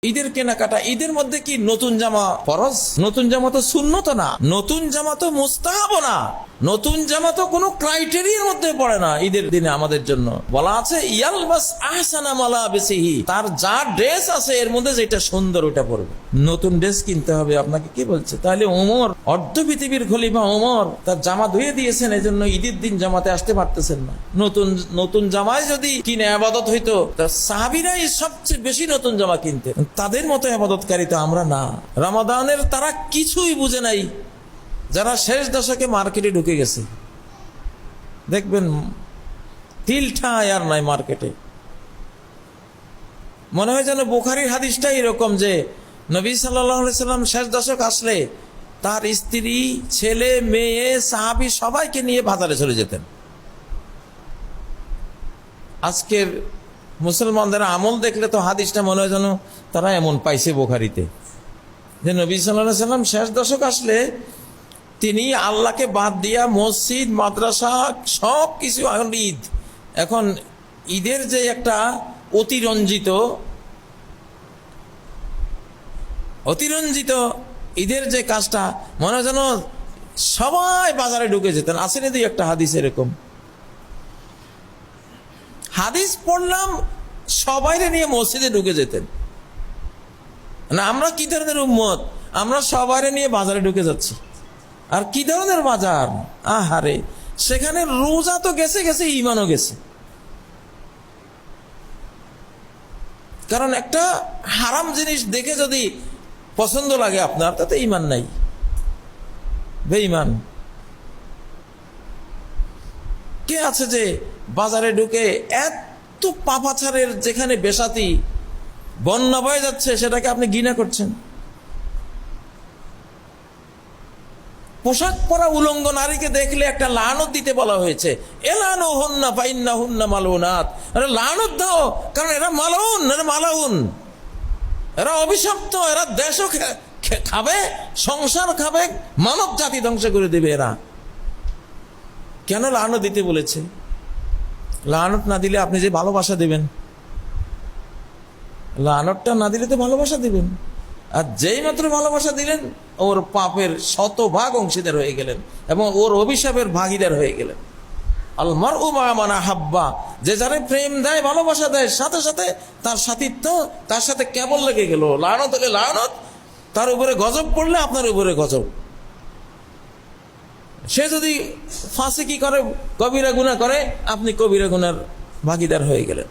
ঈদের কেনাকাটা, ঈদের মধ্যে কি নতুন জামা ফরজ? নতুন জামা তো সুন্নত না, নতুন জামা তো মুস্তাহাব না, নতুন জামা তো কোনো ক্রাইটেরিয়ার মধ্যে পড়ে না। ঈদের দিনে আমাদের জন্য বলা আছে ইয়ালবাস আহসানা মালাবিসিহি, তার যা ড্রেস আছে এর মধ্যে যেটা সুন্দর ওটা পরবে। নতুন ড্রেস কিনতে হবে আপনাকে কে বলছে? তাহলে ওমর, অর্ধ পৃথিবীর খলিফা ওমর তার জামা ধুয়ে দিয়েছেন, এজন্য ঈদের দিন জামাতে আসতে পারতেছেন না। নতুন জামায় যদি কিনে আবাদত হইতো, তার সাহাবীরাই সবচেয়ে বেশি নতুন জামা কিনতে, তাদের মতো আবাদতকারী তো আমরা না। রমাদানের তারা কিছুই বুঝে নাই। যারা শেষ দশকে মার্কেটে ঢুকে গেছে, দেখবেন তিল ঠাঁই আর নাই মার্কেটে। মনে হয় যেন বুখারীর হাদিসটা এরকম যে নবী সাল্লাল্লাহু আলাইহি সাল্লাম শেষ দশক আসলে তার স্ত্রী, ছেলে, মেয়ে, সাহাবী সবাইকে নিয়ে বাজারে চলে যেতেন। আজকের মুসলমানদের আমল দেখলে তো হাদিসটা মনে হয় যেন তারা এমন পাইছে বুখারীতে যে নবী সাল্লাল্লাহু আলাইহি সাল্লাম শেষ দশক আসলে তিনি আল্লাহকে বাদ দিয়া মসজিদ, মাদ্রাসা সব কিছু, এখন ঈদ, এখন ঈদের যে একটা অতিরঞ্জিত ঈদের যে কাজটা, মনে হয় যেন সবাই বাজারে ঢুকে যেতেন। আসেনি দুই একটা হাদিস এরকম, হাদিস পড়লাম সবাইরে নিয়ে মসজিদে ঢুকে যেতেন না। আমরা কি ধরনের উম্মত, আমরা সবাইরে নিয়ে বাজারে ঢুকে যাচ্ছি। আর কি ধরনের বাজার, আহারে, সেখানে রোজা তো গেছে গেছে, ঈমানও গেছে। কারণ একটা হারাম জিনিস দেখে যদি পছন্দ লাগে আপনার, তাতে ঈমান নাই, বেঈমান। কে আছে যে বাজারে ঢুকে এত পাপাচারের যেখানে বেসাতি বন্যা বয়ে যাচ্ছে সেটাকে আপনি ঘৃণা করছেন? পোশাক পরা উলঙ্গ নারীকে দেখলে একটা লানত দিতে বলা হয়েছে, এলানুহুন্না ফাইন্নাহুন্না মালউনাত, আরে লানত দাও, কারণ এরা মালউন, এরা মালাউন, এরা অভিশপ্ত, এরা দেশও খাবে, সংসার খাবে, মানব জাতি ধ্বংস করে দেবে এরা। কেন লানত দিতে বলেছে? লানত না দিলে আপনি যে ভালোবাসা দেবেন, লানতটা না দিলে তো ভালোবাসা দিবেন, আর যেই মাত্র ভালোবাসা দিলেন ওর পাপের শতভাগ অংশীদার হয়ে গেলেন এবং ওর অভিশাপের ভাগীদার হয়ে গেলেন। আল মারউ মা মান আহাব্বা, যে যারে প্রেম দেয়, ভালোবাসা দেয়, সাথে সাথে তার সাথিত্ব তার সাথে কেবল লেগে গেল। লানত হলে লানত, তার উপরে গজব পড়লে আপনার উপরে গজব। সে যদি ফাঁসিকি করে, কবিরা গুনাহ করে, আপনি কবিরা গুনার ভাগীদার হয়ে গেলেন।